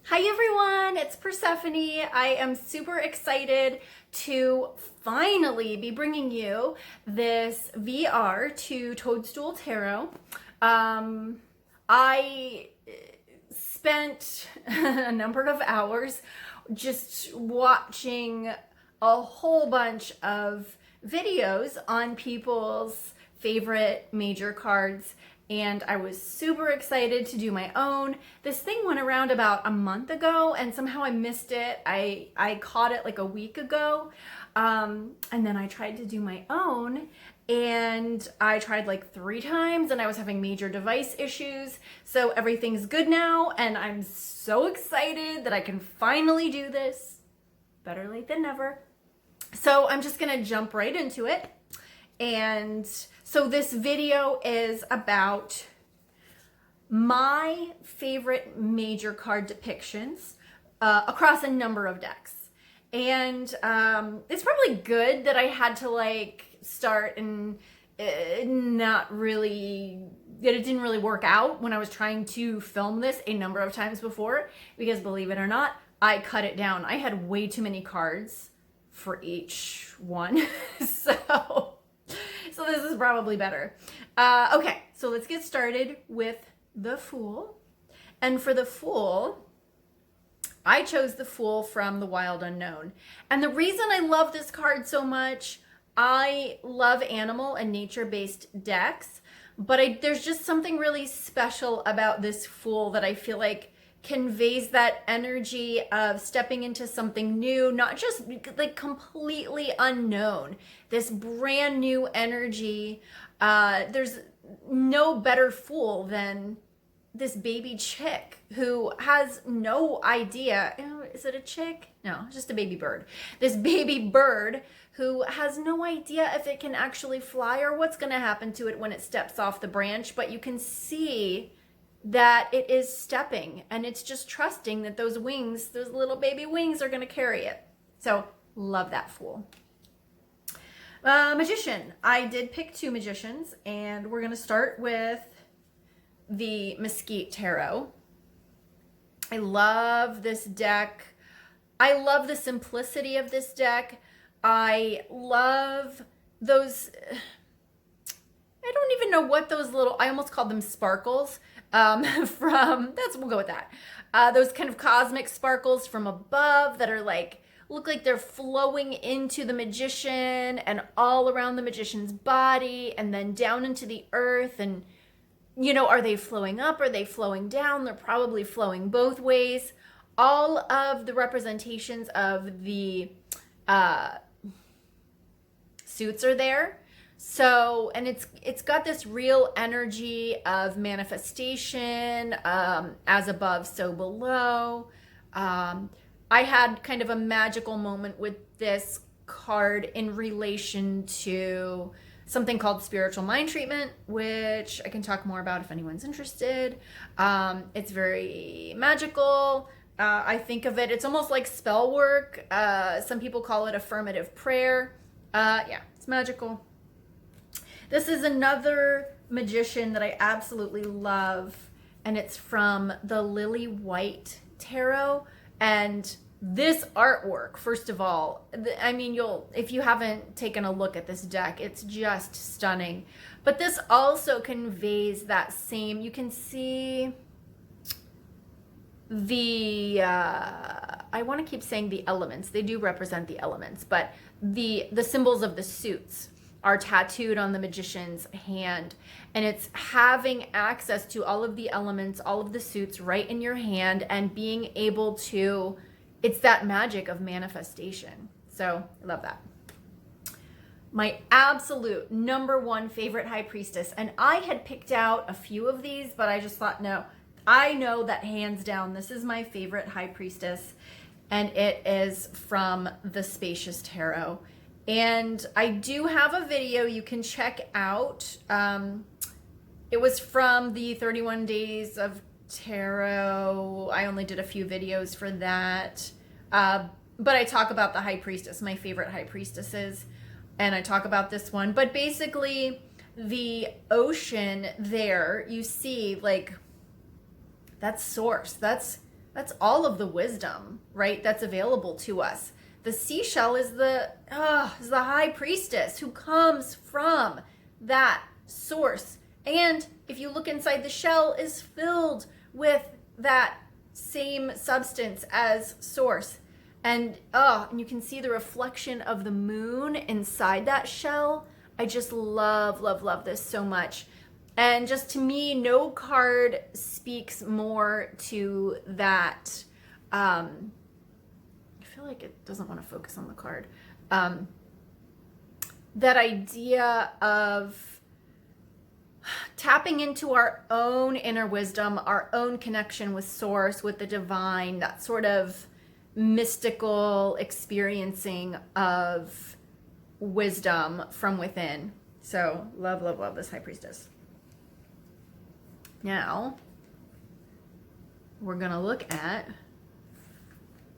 Hi everyone, it's Persephone. I am super excited to finally be bringing you this VR to Toadstool Tarot. I spent a number of hours just watching a whole bunch of videos on people's favorite major cards, and I was super excited to do my own. This thing went around about a month ago and somehow I missed it. I caught it like a week ago, and then I tried to do my own, and I tried like 3 times and I was having major device issues. So everything's good now and I'm so excited that I can finally do this. Better late than never. So I'm just gonna jump right into it. And so this video is about my favorite major card depictions across a number of decks. And it's probably good that I had to like start and that it didn't really work out when I was trying to film this a number of times before, because believe it or not, I cut it down. I had way too many cards for each one. So this is probably better. Okay, so let's get started with the Fool. And for the Fool, I chose the Fool from the Wild Unknown. And the reason I love this card so much, I love animal and nature-based decks, but there's just something really special about this Fool that I feel like conveys that energy of stepping into something new, not just like completely unknown, this brand new energy. There's no better Fool than this baby chick who has no idea. Is it a chick? No, just a baby bird. This baby bird who has no idea if it can actually fly or what's going to happen to it when it steps off the branch, but you can see that it is stepping and it's just trusting that those wings, those little baby wings, are going to carry it. So love that Fool. Magician. I did pick 2 magicians, and we're going to start with the Mesquite Tarot. I love this deck. I love the simplicity of this deck. I love those, I don't even know what those little, I almost called them sparkles. We'll go with that. Those kind of cosmic sparkles from above that are like, look like they're flowing into the magician and all around the magician's body and then down into the earth. And, are they flowing up? Are they flowing down? They're probably flowing both ways. All of the representations of the suits are there. So, and it's got this real energy of manifestation, as above, so below. I had kind of a magical moment with this card in relation to something called spiritual mind treatment, which I can talk more about if anyone's interested. It's very magical. I think of it, it's almost like spell work. Some people call it affirmative prayer. Yeah, it's magical. This is another magician that I absolutely love, and it's from the Lily White Tarot. And this artwork, first of all, I mean, if you haven't taken a look at this deck, it's just stunning. But this also conveys that same, you can see the, I want to keep saying the elements. They do represent the elements, but the symbols of the suits are tattooed on the magician's hand, and it's having access to all of the elements, all of the suits right in your hand, and being able to, it's that magic of manifestation. So I love that. My absolute #1 favorite high priestess, and I had picked out a few of these, but I just thought, no, I know that hands down this is my favorite high priestess, and it is from the Spacious Tarot. And I do have a video you can check out. It was from the 31 Days of Tarot. I only did a few videos for that. But I talk about the High Priestess, my favorite High Priestesses. And I talk about this one. But basically, the ocean there, you see, like, that's source. That's That's all of the wisdom, right? That's available to us. The seashell is the high priestess who comes from that source. And if you look inside the shell, is filled with that same substance as source. And you can see the reflection of the moon inside that shell. I just love, love, love this so much. And just to me, no card speaks more to that. I feel like it doesn't want to focus on the card. That idea of tapping into our own inner wisdom, our own connection with source, with the divine, that sort of mystical experiencing of wisdom from within. So love, love, love this high priestess. Now we're gonna look at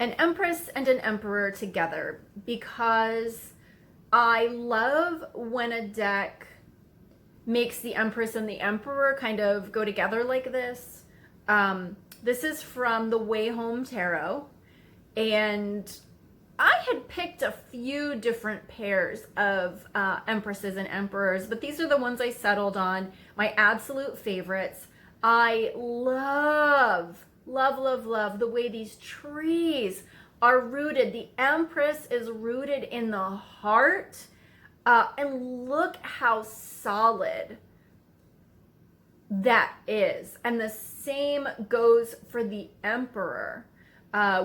an empress and an emperor together, because I love when a deck makes the empress and the emperor kind of go together like this. This is from the Way Home Tarot, and I had picked a few different pairs of empresses and emperors, but these are the ones I settled on, my absolute favorites. I love, love, love, love the way these trees are rooted. The empress is rooted in the heart, and look how solid that is. And the same goes for the emperor,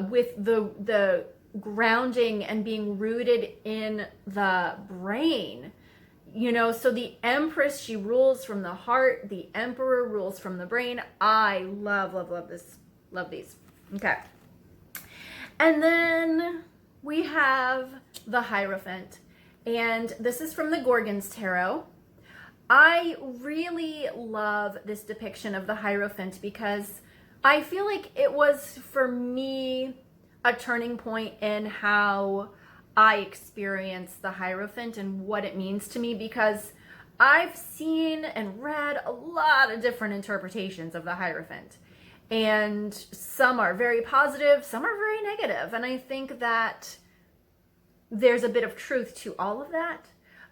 with the grounding and being rooted in the brain. You know, so the empress, she rules from the heart. The emperor rules from the brain. I love, love, love this. Love these. Okay. And then we have the Hierophant. And this is from the Gorgon's Tarot. I really love this depiction of the Hierophant because I feel like it was, for me, a turning point in how I experience the Hierophant and what it means to me, because I've seen and read a lot of different interpretations of the Hierophant, and some are very positive, some are very negative, and I think that there's a bit of truth to all of that.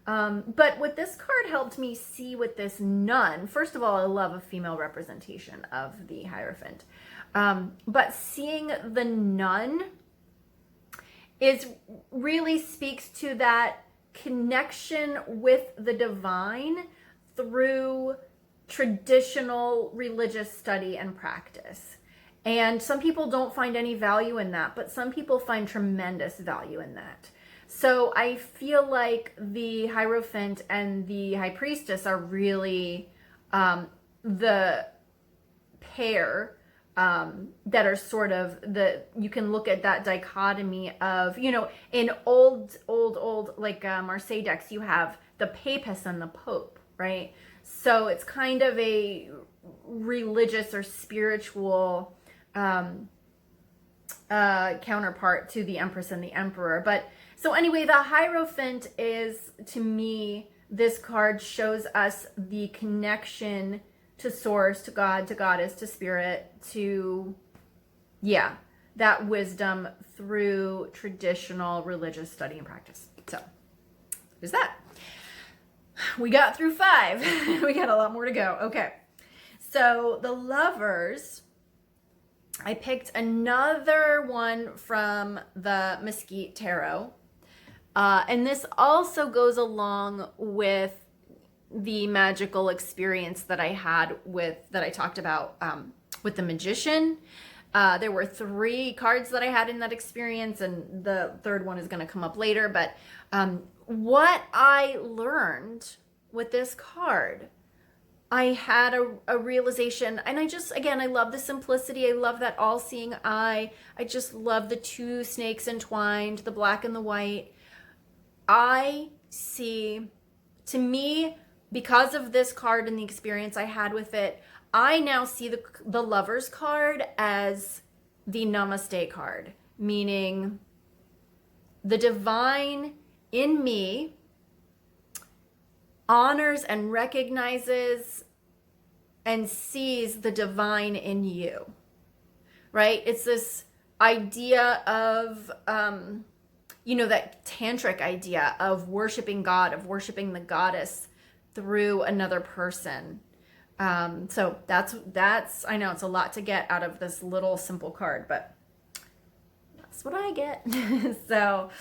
But what this card helped me see with this nun, first of all, I love a female representation of the Hierophant, but seeing the nun really speaks to that connection with the divine through traditional religious study and practice. And some people don't find any value in that, but some people find tremendous value in that. So I feel like the Hierophant and the High Priestess are really the pair that are sort of you can look at that dichotomy of, you know, in old like Marseille decks, you have the Papist and the Pope, right? So it's kind of a religious or spiritual counterpart to the Empress and the Emperor. But so anyway, the Hierophant is, to me, this card shows us the connection to source, to God, to goddess, to spirit, to, yeah, that wisdom through traditional religious study and practice. So there's that. We got through 5. We got a lot more to go. Okay. So the Lovers, I picked another one from the Mesquite Tarot. And this also goes along with the magical experience that I had that I talked about with the Magician. There were 3 cards that I had in that experience, and the third one is going to come up later. But what I learned with this card, I had a realization, and I love the simplicity. I love that all-seeing eye. I just love the 2 snakes entwined, the black and the white. I see, to me, because of this card and the experience I had with it, I now see the Lovers card as the Namaste card, meaning the divine in me honors and recognizes and sees the divine in you, right? It's this idea of, that tantric idea of worshiping God, of worshiping the goddess through another person. So that's, I know it's a lot to get out of this little simple card, but that's what I get. So,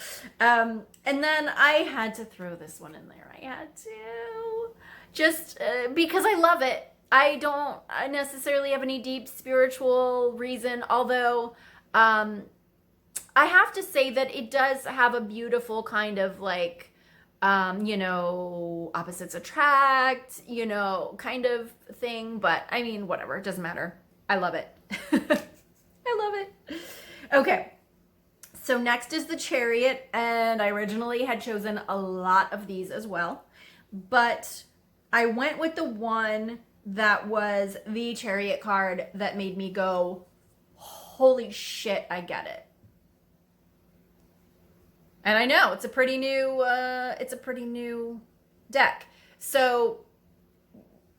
and then I had to throw this one in there. I had to, just because I love it. I don't necessarily have any deep spiritual reason, although I have to say that it does have a beautiful kind of like, opposites attract, kind of thing. But I mean, whatever, it doesn't matter. I love it. I love it. Okay. So next is the Chariot, and I originally had chosen a lot of these as well, but I went with the one that was the Chariot card that made me go, holy shit, I get it. And I know it's a pretty new deck. So,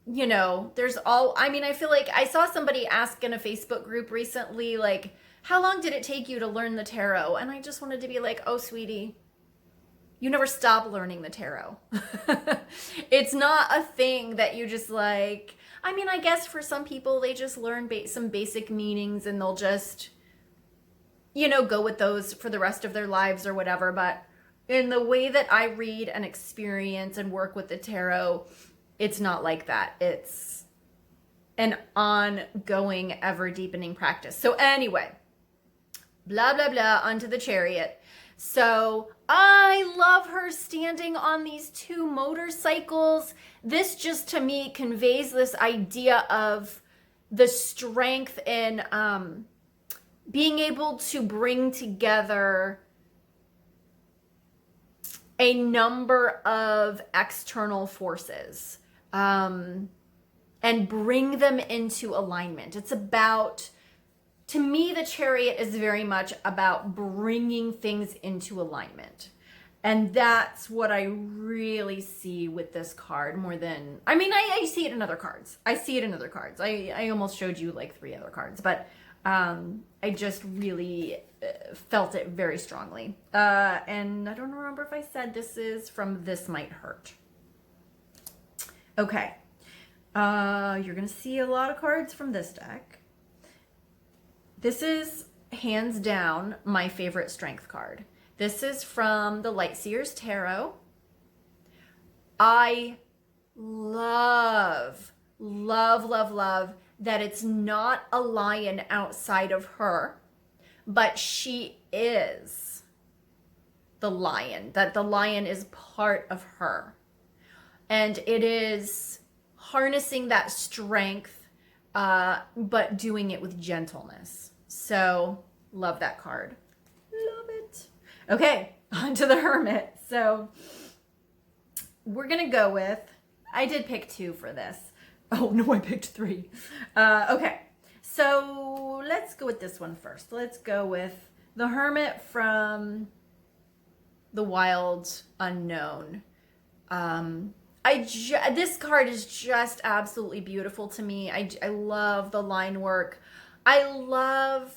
there's I feel like I saw somebody ask in a Facebook group recently, like, how long did it take you to learn the tarot? And I just wanted to be like, oh, sweetie, you never stop learning the tarot. It's not a thing that you just like, I guess for some people, they just learn some basic meanings and they'll just, go with those for the rest of their lives or whatever. But in the way that I read and experience and work with the tarot, it's not like that. It's an ongoing, ever deepening practice. So anyway, blah, blah, blah, onto the Chariot. So I love her standing on these two motorcycles. This just to me conveys this idea of the strength in being able to bring together a number of external forces and bring them into alignment. It's about, to me, the Chariot is very much about bringing things into alignment. And that's what I really see with this card more than, I see it in other cards. I almost showed you like 3 other cards, but I just really felt it very strongly. And I don't remember if I said this is from This Might Hurt. Okay. You're going to see a lot of cards from this deck. This is hands down my favorite strength card. This is from the Lightseers Tarot. I love, love, love, love that it's not a lion outside of her, but she is the lion, that the lion is part of her. And it is harnessing that strength, but doing it with gentleness. So, love that card. Love it. Okay, on to the Hermit. So, we're going to go with, I did pick 2 for this. Oh, no, I picked 3. Okay, so let's go with this one first. Let's go with the Hermit from the Wild Unknown. This card is just absolutely beautiful to me. I love the line work. I love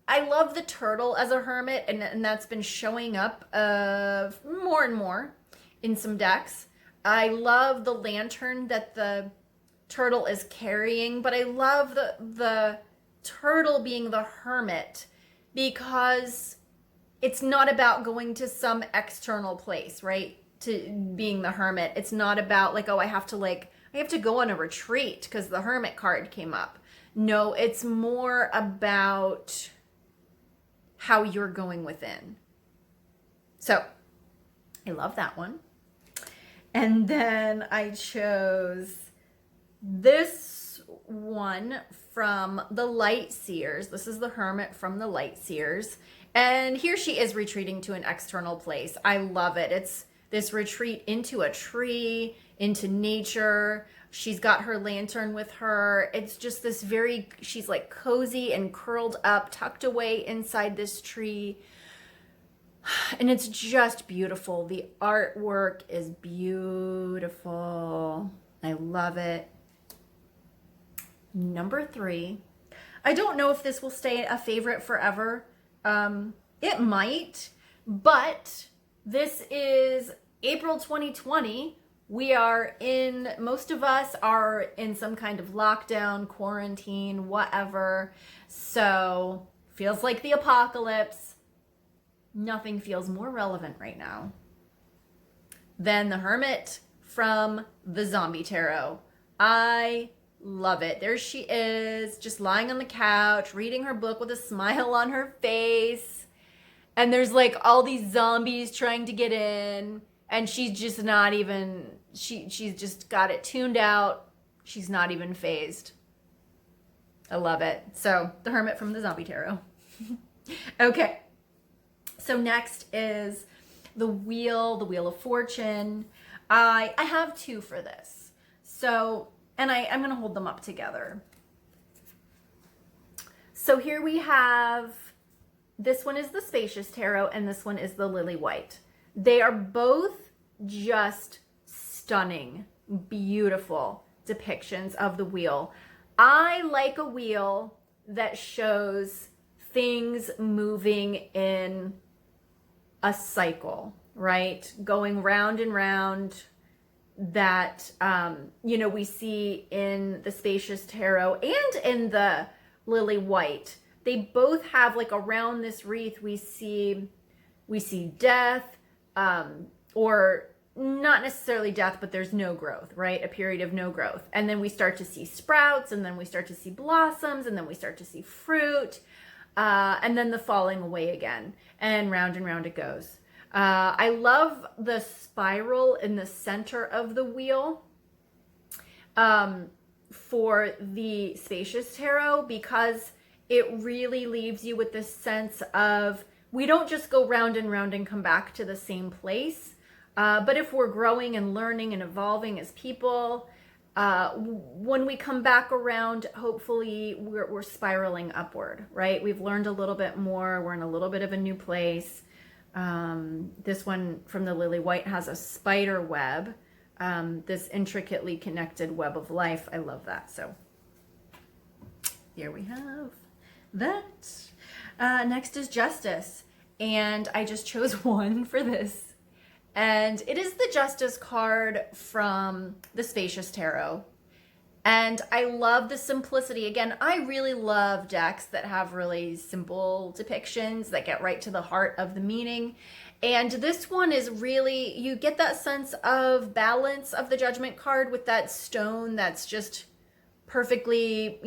the turtle as a hermit, and that's been showing up more and more in some decks. I love the lantern that the turtle is carrying, but I love the turtle being the hermit because it's not about going to some external place, right? To being the hermit. It's not about like, oh, I have to go on a retreat because the hermit card came up. No, it's more about how you're going within. So I love that one. And then I chose this one from the Lightseers. This is the Hermit from the Lightseers. And here she is retreating to an external place. I love it. It's this retreat into a tree, into nature. She's got her lantern with her. It's just this she's like cozy and curled up, tucked away inside this tree. And it's just beautiful. The artwork is beautiful. I love it. Number 3, I don't know if this will stay a favorite forever. It might, but this is April 2020. Most of us are in some kind of lockdown, quarantine, whatever. So, feels like the apocalypse. Nothing feels more relevant right now than the Hermit from the Zombie Tarot. I love it. There she is, just lying on the couch, reading her book with a smile on her face. And there's like all these zombies trying to get in. And she's just not even, she's just got it tuned out. She's not even phased. I love it. So, the Hermit from the Zombie Tarot. Okay. So next is the Wheel of Fortune. I have two for this. So, and I'm going to hold them up together. So here we have, this one is the Spacious Tarot and this one is the Lily White. They are both just stunning, beautiful depictions of the wheel. I like a wheel that shows things moving in a cycle, right? Going round and round, that, we see in the Spacious Tarot and in the Lily White. They both have, like, around this wreath, we see death, or not necessarily death, but there's no growth, right? A period of no growth. And then we start to see sprouts, and then we start to see blossoms, and then we start to see fruit, and then the falling away again, and round it goes. I love the spiral in the center of the wheel for the Spacious Tarot, because it really leaves you with this sense of, we don't just go round and round and come back to the same place. But if we're growing and learning and evolving as people, when we come back around, hopefully we're spiraling upward, right? We've learned a little bit more. We're in a little bit of a new place. This one from the Lily White has a spider web, this intricately connected web of life. I love that. So here we have that. Next is Justice. And I just chose one for this. And it is the Justice card from the Spacious Tarot. And I love the simplicity. Again, I really love decks that have really simple depictions that get right to the heart of the meaning. And this one is really, you get that sense of balance of the Judgment card with that stone that's just perfectly,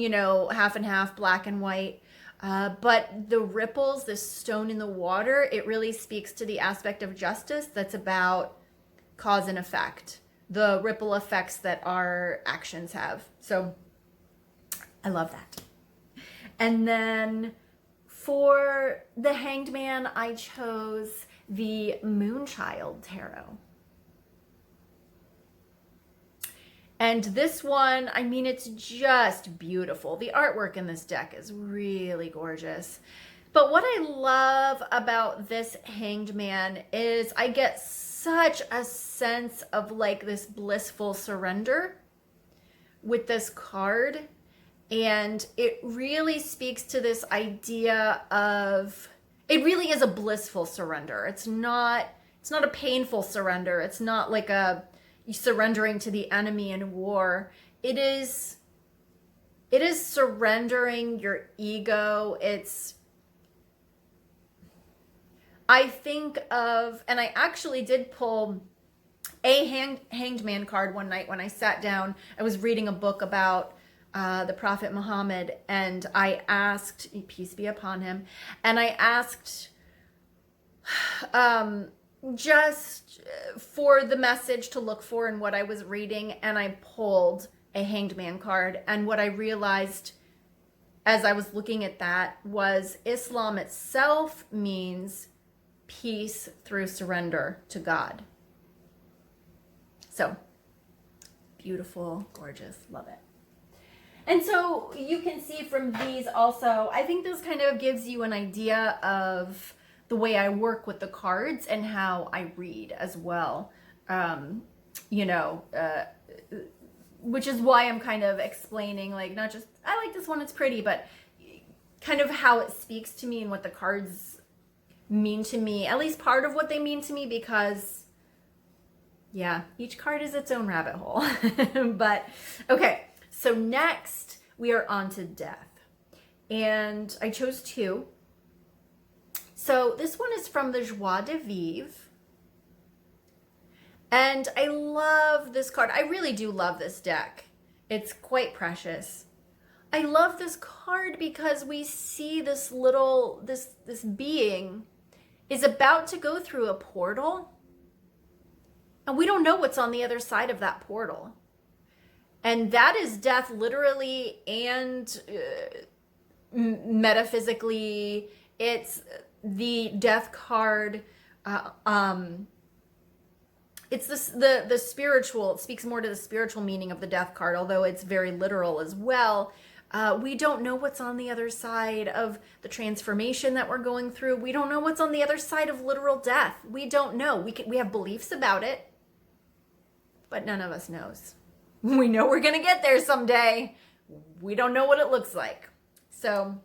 half and half, black and white. But the ripples, this stone in the water, it really speaks to the aspect of justice that's about cause and effect, the ripple effects that our actions have. So I love that. And then for the Hanged Man, I chose the Moonchild Tarot. And this one, it's just beautiful. The artwork in this deck is really gorgeous. But what I love about this Hanged Man is I get such a sense of like this blissful surrender with this card. And it really speaks to this idea of, it really is a blissful surrender. It's not a painful surrender. It's not like a surrendering to the enemy in war. It is surrendering your ego. I think of, and I actually did pull a Hanged Man card one night when I sat down. I was reading a book about the Prophet Muhammad, and I asked, peace be upon him, and I asked just for the message to look for in what I was reading, and I pulled a Hanged Man card. And what I realized as I was looking at that was Islam itself means peace through surrender to God. So beautiful, gorgeous, love it. And so you can see from these also, I think this kind of gives you an idea of the way I work with the cards and how I read as well. Which is why I'm kind of explaining, like, not just, I like this one, it's pretty, but kind of how it speaks to me and what the cards mean to me, at least part of what they mean to me, because yeah, each card is its own rabbit hole. But okay, so next we are on to death. And I chose two. So this one is from the Joie de Vivre. And I love this card. I really do love this deck. It's quite precious. I love this card because we see this being is about to go through a portal. And we don't know what's on the other side of that portal. And that is death literally and metaphysically. It's the death card. It's the spiritual. It speaks more to the spiritual meaning of the death card, although it's very literal as well. We don't know what's on the other side of the transformation that we're going through. We don't know what's on the other side of literal death. We don't know. We have beliefs about it, but none of us knows. We know we're going to get there someday. We don't know what it looks like. So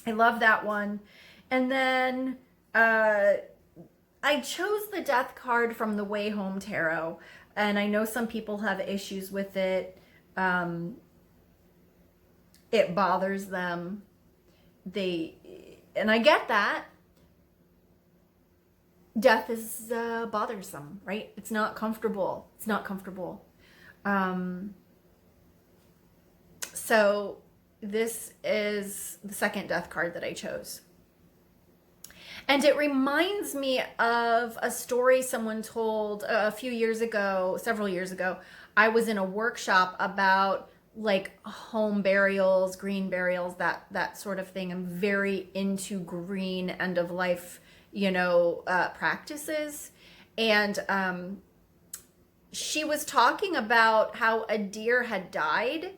I love that one. And then I chose the death card from the Way Home Tarot. And I know some people have issues with it. It bothers them. And I get that. Death is bothersome, right? It's not comfortable. It's not comfortable. So this is the second death card that I chose. And it reminds me of a story someone told a few years ago, several years ago. I was in a workshop about like home burials, green burials, that sort of thing. I'm very into green end of life, practices. And she was talking about how a deer had died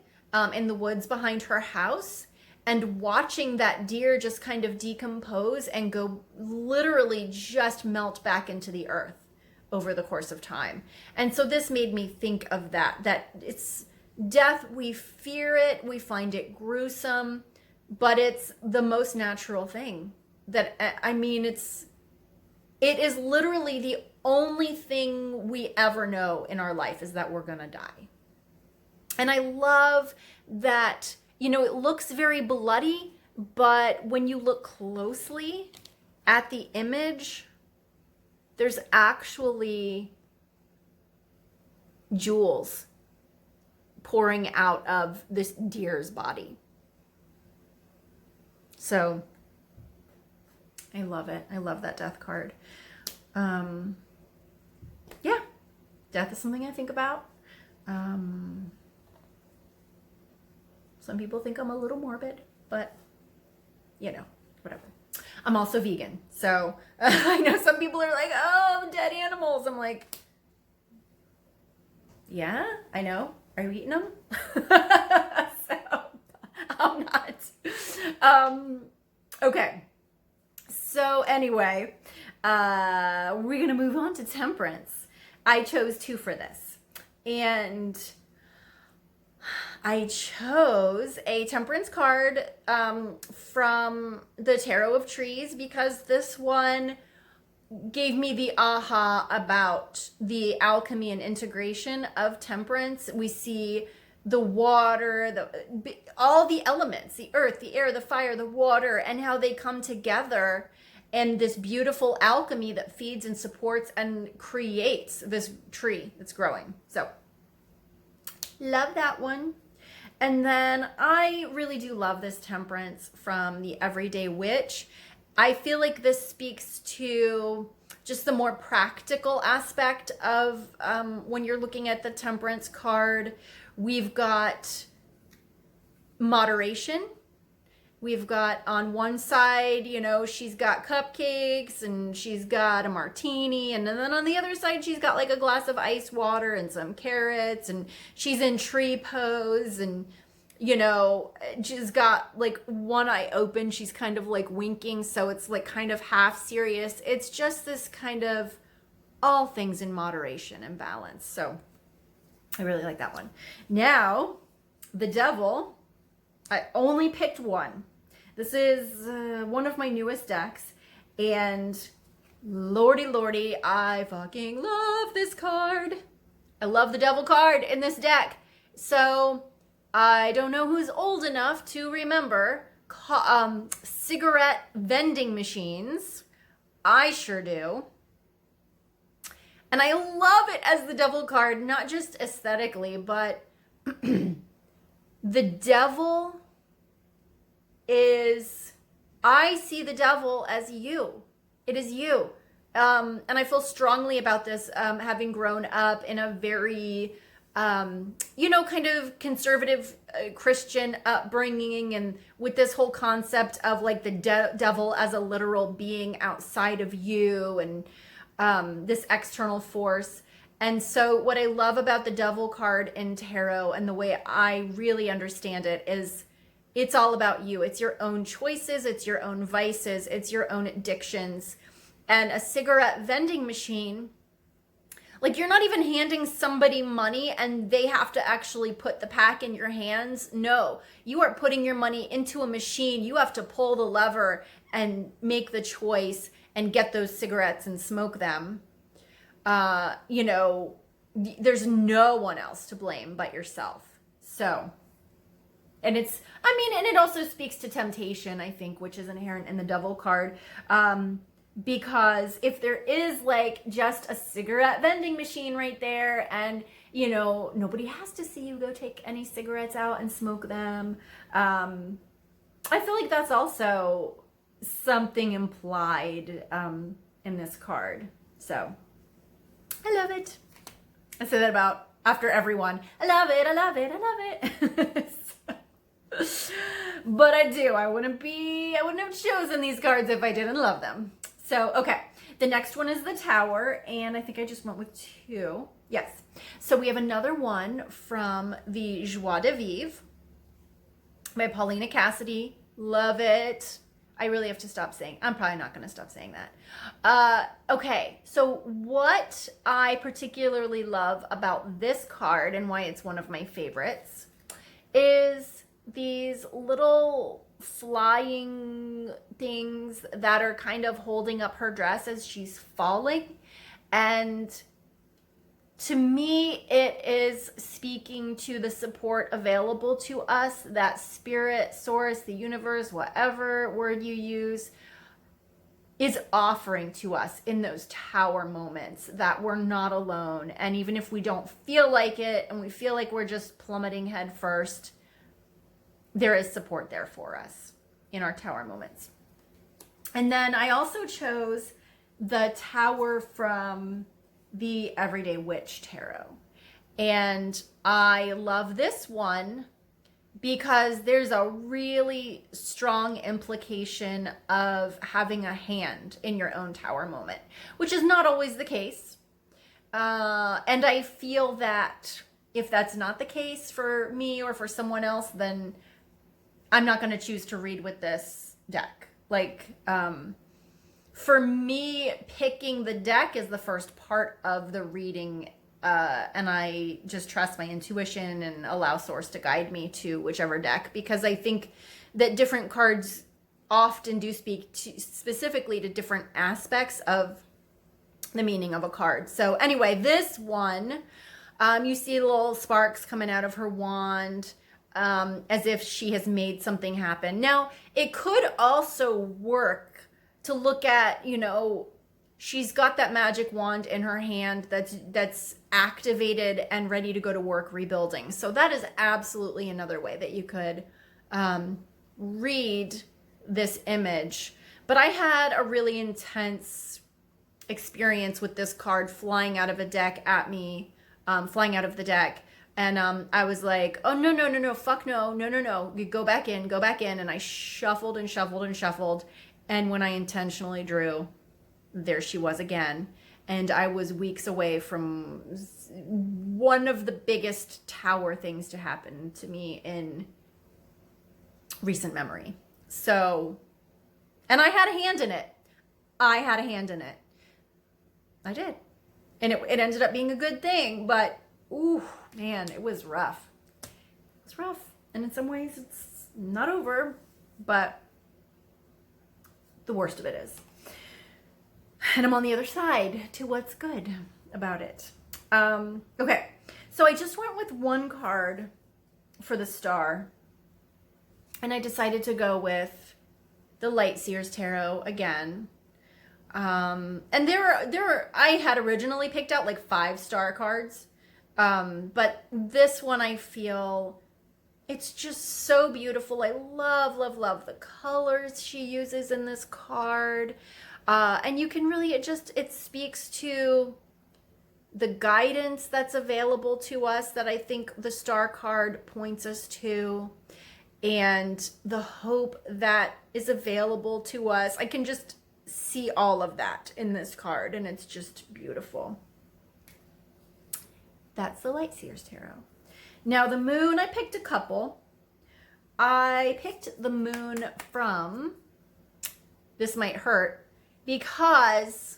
in the woods behind her house, and watching that deer just kind of decompose and go literally just melt back into the earth over the course of time. And so this made me think of that it's death. We fear it. We find it gruesome, but it's the most natural thing it is literally the only thing we ever know in our life is that we're going to die. And I love that, it looks very bloody, but when you look closely at the image, there's actually jewels pouring out of this deer's body. So I love it. I love that death card. Yeah, death is something I think about. Some people think I'm a little morbid, but whatever. I'm also vegan. So I know some people are like, oh, dead animals. I'm like, yeah, I know. Are you eating them? So I'm not. Okay. So anyway, we're going to move on to temperance. I chose two for this. And I chose a temperance card from the Tarot of Trees because this one gave me the aha about the alchemy and integration of temperance. We see the water, all the elements, the earth, the air, the fire, the water, and how they come together, and this beautiful alchemy that feeds and supports and creates this tree that's growing. So love that one. And then I really do love this temperance from the Everyday Witch. I feel like this speaks to just the more practical aspect of when you're looking at the temperance card. We've got moderation. We've got on one side, she's got cupcakes and she's got a martini. And then on the other side, she's got like a glass of ice water and some carrots, and she's in tree pose, and she's got like one eye open. She's kind of like winking. So it's like kind of half serious. It's just this kind of all things in moderation and balance. So I really like that one. Now, the devil, I only picked one. This is one of my newest decks, and lordy lordy, I fucking love this card. I love the devil card in this deck. So I don't know who's old enough to remember cigarette vending machines. I sure do. And I love it as the devil card, not just aesthetically, but the devil is, I see the devil as you. It is you. And I feel strongly about this, having grown up in a very, kind of conservative Christian upbringing, and with this whole concept of like the devil as a literal being outside of you, and this external force. And so what I love about the devil card in tarot, and the way I really understand it, is it's all about you. It's your own choices. It's your own vices. It's your own addictions. And a cigarette vending machine, like, you're not even handing somebody money and they have to actually put the pack in your hands. No, you are putting your money into a machine. You have to pull the lever and make the choice and get those cigarettes and smoke them. There's no one else to blame but yourself. So, and it also speaks to temptation, I think, which is inherent in the devil card. Because if there is like just a cigarette vending machine right there, and nobody has to see you go take any cigarettes out and smoke them, I feel like that's also something implied in this card. So I love it. I say that about after everyone. I love it, I love it, I love it. But I do. I wouldn't have chosen these cards if I didn't love them. So, okay, the next one is the Tower, and I think I just went with 2. Yes. So we have another one from the Joie de Vivre by Paulina Cassidy. Love it. I really have to stop saying. I'm probably not going to stop saying that. Okay, so what I particularly love about this card, and why it's one of my favorites, is these little flying things that are kind of holding up her dress as she's falling. And to me, it is speaking to the support available to us that spirit, source, the universe, whatever word you use, is offering to us in those tower moments, that we're not alone. And even if we don't feel like it, and we feel like we're just plummeting head first, there is support there for us in our tower moments. And then I also chose the Tower from the Everyday Witch Tarot. And I love this one because there's a really strong implication of having a hand in your own tower moment, which is not always the case. And I feel that if that's not the case for me or for someone else, then I'm not going to choose to read with this deck. For me, picking the deck is the first part of the reading, and I just trust my intuition and allow source to guide me to whichever deck, because I think that different cards often do speak specifically to different aspects of the meaning of a card. So anyway, this one, you see little sparks coming out of her wand, as if she has made something happen. Now, it could also work to look at, she's got that magic wand in her hand that's activated and ready to go to work rebuilding. So that is absolutely another way that you could read this image. But I had a really intense experience with this card flying out of a deck at me, flying out of the deck. And I was like, oh, no, fuck no. You go back in. And I shuffled and shuffled and shuffled. And when I intentionally drew, there she was again. And I was weeks away from one of the biggest tower things to happen to me in recent memory. So, and I had a hand in it. I did. And it ended up being a good thing, but ooh, man, it was rough. It's rough. And in some ways it's not over, but the worst of it is. And I'm on the other side to what's good about it. Okay, so I just went with one card for the star, and I decided to go with the Light Seers Tarot again. And I had originally picked out like 5-star cards, but this one I feel it's just so beautiful. I love, love, love the colors she uses in this card. And you can really, it speaks to the guidance that's available to us that I think the star card points us to, and the hope that is available to us. I can just see all of that in this card, and it's just beautiful. That's the Light Seers Tarot. Now the moon, I picked a couple. I picked the moon from This Might Hurt because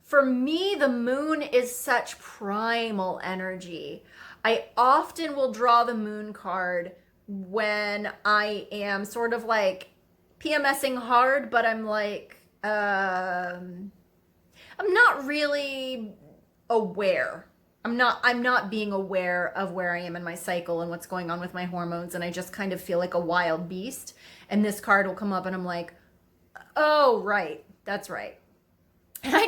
for me, the moon is such primal energy. I often will draw the moon card when I am sort of like PMSing hard, but I'm like, I'm not really aware. I'm not being aware of where I am in my cycle and what's going on with my hormones, and I just kind of feel like a wild beast. And this card will come up and I'm like, oh, right, that's right. And I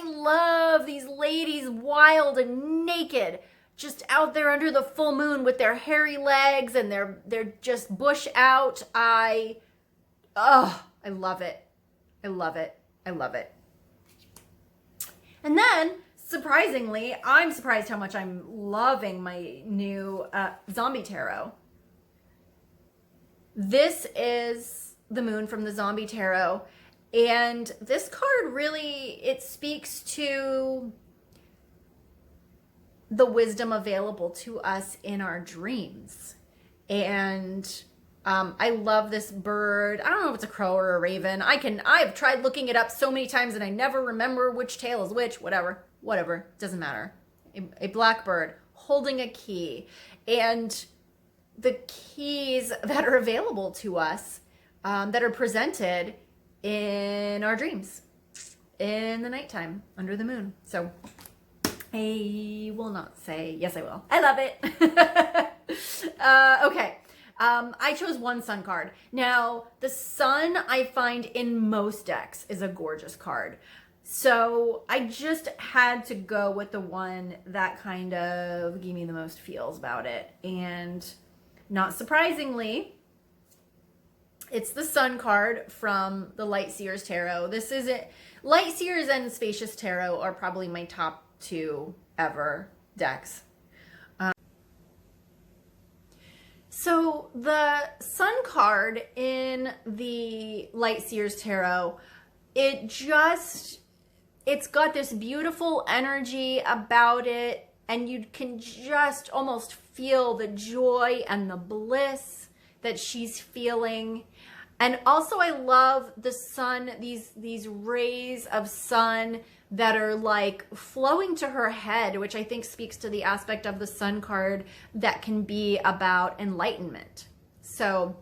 love these ladies wild and naked, just out there under the full moon with their hairy legs and they're just bush out. I love it. I love it. I love it. And then, surprisingly, I'm surprised how much I'm loving my new zombie tarot. This is the moon from the zombie tarot. And this card really, it speaks to the wisdom available to us in our dreams. And I love this bird. I don't know if it's a crow or a raven. I've tried looking it up so many times and I never remember which tail is which, whatever, doesn't matter. A black bird holding a key. And the keys that are available to us, that are presented in our dreams, in the nighttime, under the moon. So I will not say, yes I will. I love it. Okay. I chose one sun card. Now, the sun I find in most decks is a gorgeous card. So I just had to go with the one that kind of gave me the most feels about it. And not surprisingly, it's the Sun card from the Light Seers Tarot. This is it. Light Seers and Spacious Tarot are probably my top 2 ever decks. So the Sun card in the Light Seers Tarot, it's got this beautiful energy about it, and you can just almost feel the joy and the bliss that she's feeling. And also I love the sun, these rays of sun that are like flowing to her head, which I think speaks to the aspect of the Sun card that can be about enlightenment. So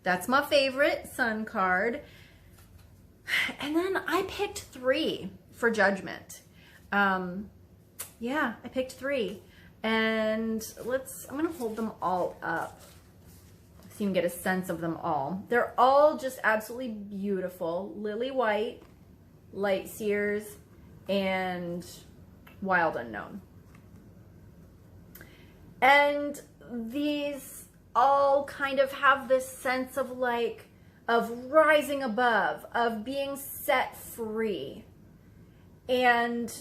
that's my favorite Sun card. And then I picked 3 for Judgment. Yeah, I picked 3. And I'm gonna hold them all up so you can get a sense of them all. They're all just absolutely beautiful. Lily White, Light Seers, and Wild Unknown. And these all kind of have this sense of of rising above, of being set free. And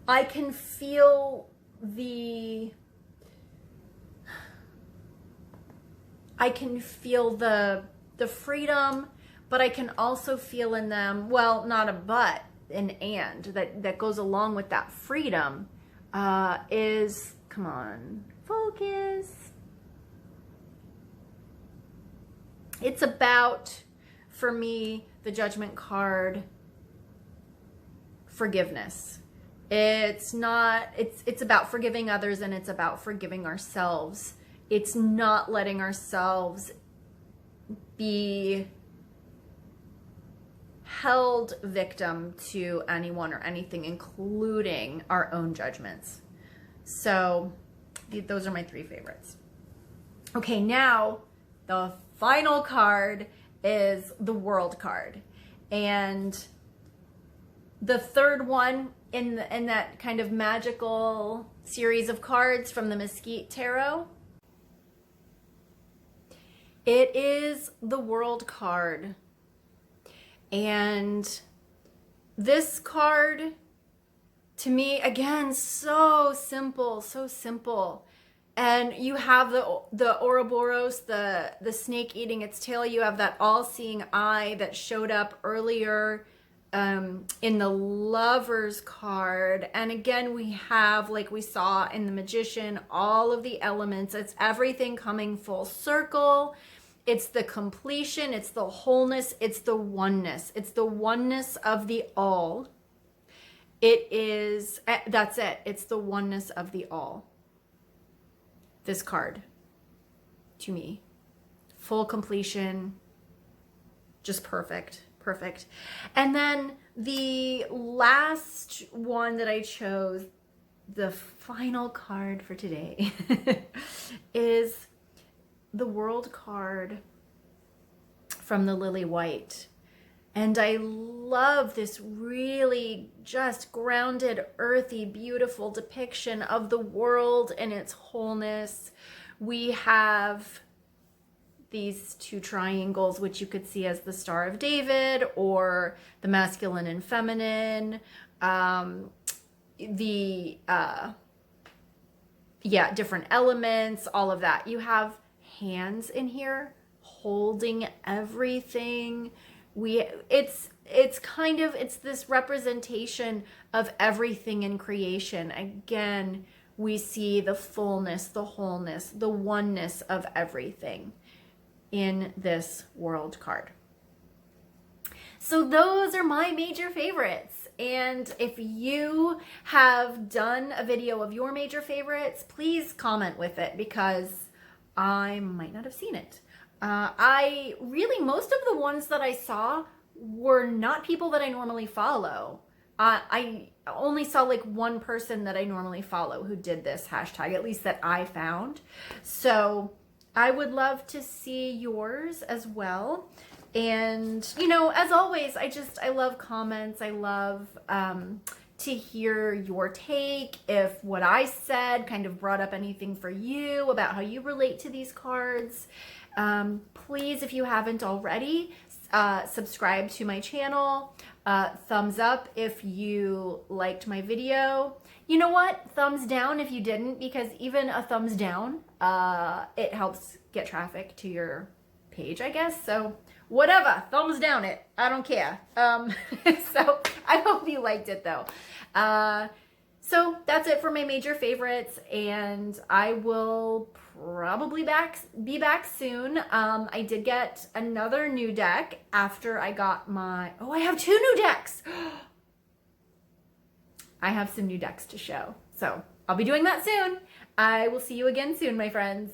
I can feel the freedom, but I can also feel in them, well, not a but, an and, that goes along with that freedom, is, come on, focus. It's about, for me, the Judgment card, forgiveness. It's about forgiving others, and it's about forgiving ourselves. It's not letting ourselves be held victim to anyone or anything, including our own judgments. So those are my 3 favorites. Okay, now the final card is the World card. And the third one in that kind of magical series of cards from the Mesquite Tarot, it is the World card. And this card, to me, again, so simple, so simple. And you have the Ouroboros, the snake eating its tail. You have that all-seeing eye that showed up earlier in the Lovers card. And again, we have, like we saw in the Magician, all of the elements. It's everything coming full circle. It's the completion, it's the wholeness, it's the oneness. It's the oneness of the all. It is, that's it. It's the oneness of the all. This card, to me, full completion, just perfect, perfect. And then the last one that I chose, the final card for today, is the World card from the Lily White. And I love this really just grounded, earthy, beautiful depiction of the world in its wholeness. We have these 2 triangles, which you could see as the Star of David or the masculine and feminine. Different elements, all of that. You have hands in here holding everything. It's this representation of everything in creation. Again, we see the fullness, the wholeness, the oneness of everything in this World card. So those are my major favorites. And if you have done a video of your major favorites, please comment with it, because I might not have seen it. Most of the ones that I saw were not people that I normally follow. I only saw like one person that I normally follow who did this hashtag, at least that I found. So I would love to see yours as well. And, as always, I love comments. I love to hear your take, if what I said kind of brought up anything for you about how you relate to these cards. Please, if you haven't already, subscribe to my channel. Thumbs up if you liked my video. You know what? Thumbs down if you didn't, because even a thumbs down, it helps get traffic to your page, I guess. So whatever, thumbs down it. I don't care. So I hope you liked it though. So that's it for my major favorites, and I will probably be back soon. I did get another new deck after I got I have 2 new decks. I have some new decks to show. So I'll be doing that soon. I will see you again soon, my friends.